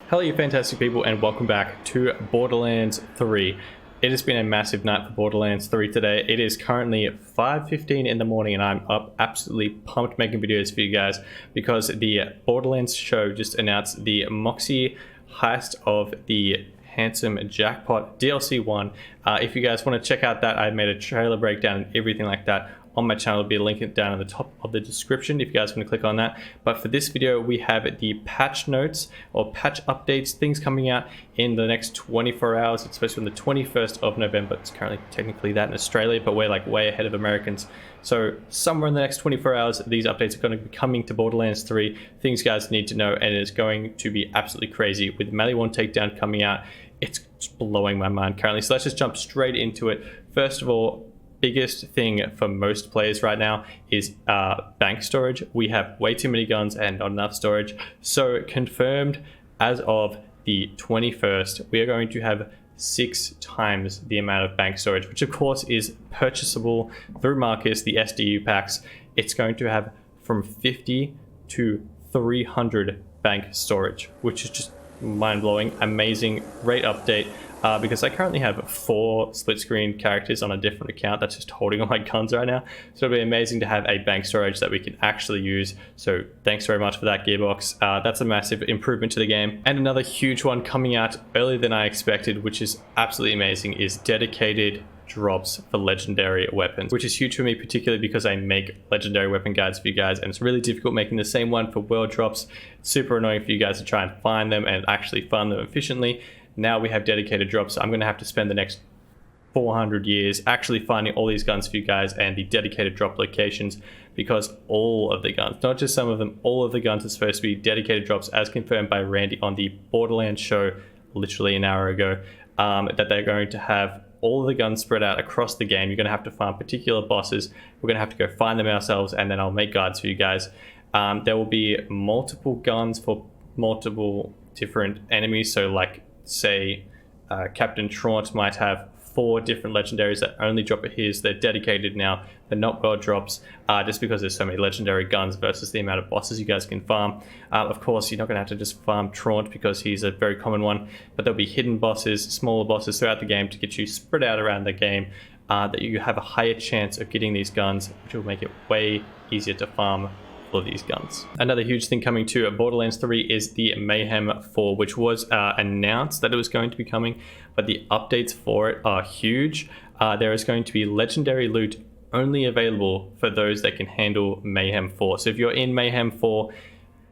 Hello you fantastic people and welcome back to Borderlands 3. It has been a massive night for Borderlands 3 today. It is currently 5:15 in the morning and I'm up absolutely pumped making videos for you guys because the Borderlands show just announced the Moxie Heist of the Handsome Jackpot DLC 1. If you guys want to check out that, I made a trailer breakdown and everything like that on my channel. Will be a link down at the top of the description if you guys want to click on that. But for this video we have the patch notes or patch updates, things coming out in the next 24 hours. It's supposed to be on the 21st of November. It's currently technically that in Australia, but we're like way ahead of Americans. So somewhere in the next 24 hours these updates are going to be coming to Borderlands 3. Things you guys need to know, and it is going to be absolutely crazy with Melee 1 Takedown coming out. It's just blowing my mind currently. So let's just jump straight into it. First of all, biggest thing for most players right now is bank storage. We have way too many guns and not enough storage. So confirmed as of the 21st, we are going to have 6 times the amount of bank storage, which of course is purchasable through Marcus, the SDU packs. It's going to have from 50 to 300 bank storage, which is just mind-blowing, amazing, great update. Because I currently have 4 split screen characters on a different account that's just holding all my guns right now. So it'll be amazing to have a bank storage that we can actually use. So thanks very much for that, Gearbox. That's a massive improvement to the game. And another huge one coming out earlier than I expected, which is absolutely amazing, is dedicated drops for legendary weapons, which is huge for me, particularly because I make legendary weapon guides for you guys, and it's really difficult making the same one for world drops. It's super annoying for you guys to try and find them and actually farm them efficiently. Now we have dedicated drops, so I'm going to have to spend the next 400 years actually finding all these guns for you guys and the dedicated drop locations, because all of the guns, not just some of them, all of the guns are supposed to be dedicated drops as confirmed by Randy on the Borderlands show literally an hour ago, that they're going to have all of the guns spread out across the game. You're going to have to farm particular bosses. We're going to have to go find them ourselves, and then I'll make guides for you guys. There will be multiple guns for multiple different enemies, so like say Captain Traunt might have 4 different legendaries that only drop at his. They're dedicated now, they're not world drops, just because there's so many legendary guns versus the amount of bosses you guys can farm. Of course you're not going to have to just farm Traunt because he's a very common one, but there'll be hidden bosses, smaller bosses throughout the game to get you spread out around the game, that you have a higher chance of getting these guns, which will make it way easier to farm for these guns. Another huge thing coming to Borderlands 3 is the Mayhem 4, which was announced that it was going to be coming, but the updates for it are huge. There is going to be legendary loot only available for those that can handle Mayhem 4. So if you're in Mayhem 4,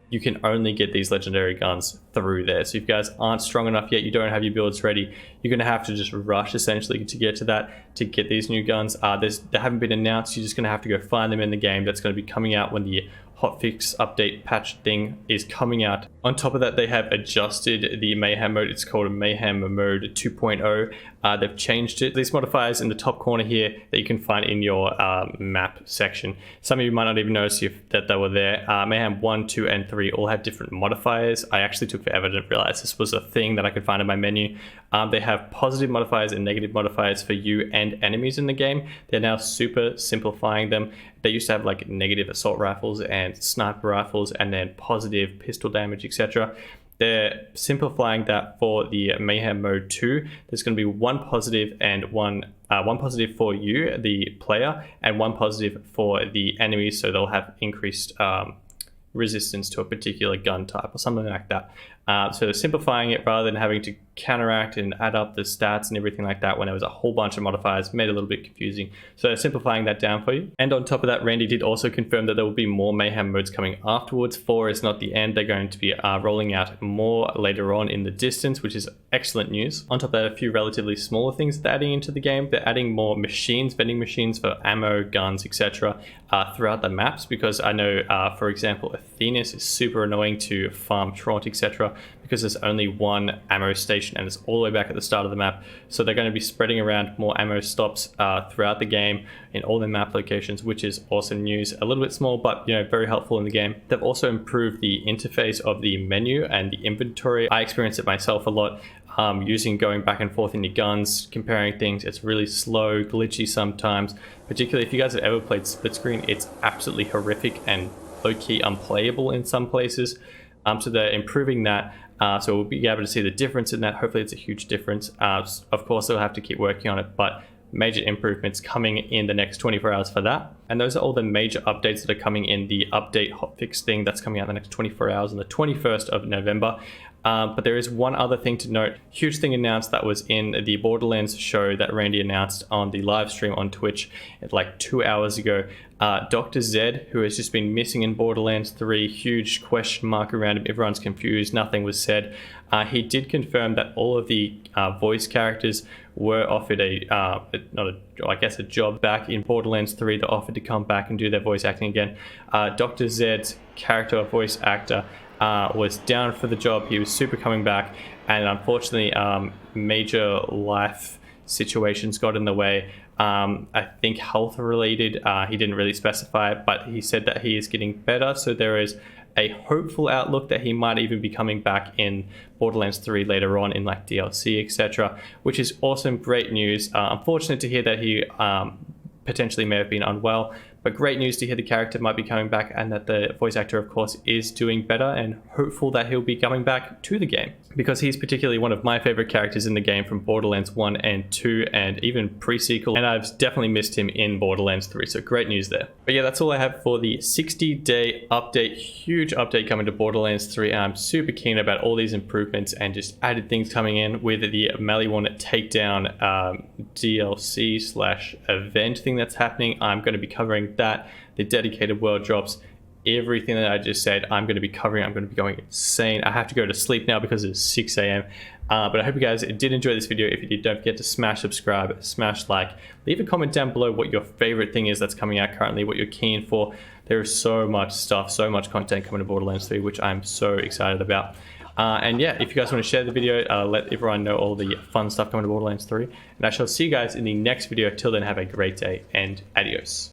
you can only get these legendary guns through there. So if you guys aren't strong enough yet, you don't have your builds ready, you're going to have to just rush essentially to get to that, to get these new guns. They haven't been announced. You're just going to have to go find them in the game. That's going to be coming out when the hotfix update patch thing is coming out. On top of that, they have adjusted the Mayhem mode. It's called Mayhem mode 2.0. They've changed it. These modifiers in the top corner here that you can find in your map section. Some of you might not even notice that they were there. Mayhem 1, 2, and 3 all have different modifiers. I actually took forever to realize this was a thing that I could find in my menu. They have positive modifiers and negative modifiers for you and enemies in the game. They're now super simplifying them. They used to have like negative assault rifles and sniper rifles and then positive pistol damage, etc. They're simplifying that for the Mayhem mode 2. There's going to be one positive and one positive for you, the player, and one positive for the enemies, so they'll have increased resistance to a particular gun type or something like that. So simplifying it rather than having to counteract and add up the stats and everything like that when there was a whole bunch of modifiers, made it a little bit confusing. So simplifying that down for you. And on top of that, Randy did also confirm that there will be more Mayhem modes coming afterwards. 4 is not the end. They're going to be rolling out more later on in the distance, which is excellent news. On top of that, a few relatively smaller things they're adding into the game. They're adding more machines, vending machines for ammo, guns, etc. Throughout the maps, because I know, for example, Athena's is super annoying to farm Traunt, etc. because there's only one ammo station and it's all the way back at the start of the map. So they're going to be spreading around more ammo stops throughout the game in all the map locations, which is awesome news. A little bit small, but very helpful in the game. They've also improved the interface of the menu and the inventory. I experienced it myself a lot. Going back and forth in your guns, comparing things. It's really slow, glitchy sometimes, particularly if you guys have ever played split screen. It's absolutely horrific and low-key unplayable in some places. So they're improving that. So we'll be able to see the difference in that. Hopefully it's a huge difference. Of course, they'll have to keep working on it, but major improvements coming in the next 24 hours for that. And those are all the major updates that are coming in the update hotfix thing that's coming out in the next 24 hours on the 21st of November. But there is one other thing to note. Huge thing announced that was in the Borderlands show that Randy announced on the live stream on Twitch like 2 hours ago. Dr. Zed, who has just been missing in Borderlands 3, huge question mark around him, everyone's confused, nothing was said. He did confirm that all of the voice characters were offered a job back in Borderlands 3. They're offered to come back and do their voice acting again. Dr. Zed's character, voice actor, was down for the job. He was super coming back, and unfortunately major life situations got in the way. I think health related. He didn't really specify it, but he said that he is getting better, so there is a hopeful outlook that he might even be coming back in Borderlands 3 later on in like DLC, etc., which is awesome, great news. Unfortunate to hear that he potentially may have been unwell, but great news to hear the character might be coming back and that the voice actor, of course, is doing better, and hopeful that he'll be coming back to the game, because he's particularly one of my favorite characters in the game from Borderlands 1 and 2 and even pre-sequel, and I've definitely missed him in Borderlands 3, so great news there. But yeah, that's all I have for the 60-day update. Huge update coming to Borderlands 3, and I'm super keen about all these improvements and just added things coming in with the Maliwan takedown DLC / event thing that's happening. I'm going to be covering that, the dedicated world drops, everything that I just said I'm going to be covering. I'm going to be going insane. I have to go to sleep now because it's 6 a.m. But I hope you guys did enjoy this video. If you did, don't forget to smash subscribe, smash like, leave a comment down below what your favorite thing is that's coming out currently, what you're keen for. There is so much stuff, so much content coming to Borderlands 3, which I'm so excited about. And yeah, if you guys want to share the video, let everyone know all the fun stuff coming to Borderlands 3. And I shall see you guys in the next video. Till then, have a great day and adios.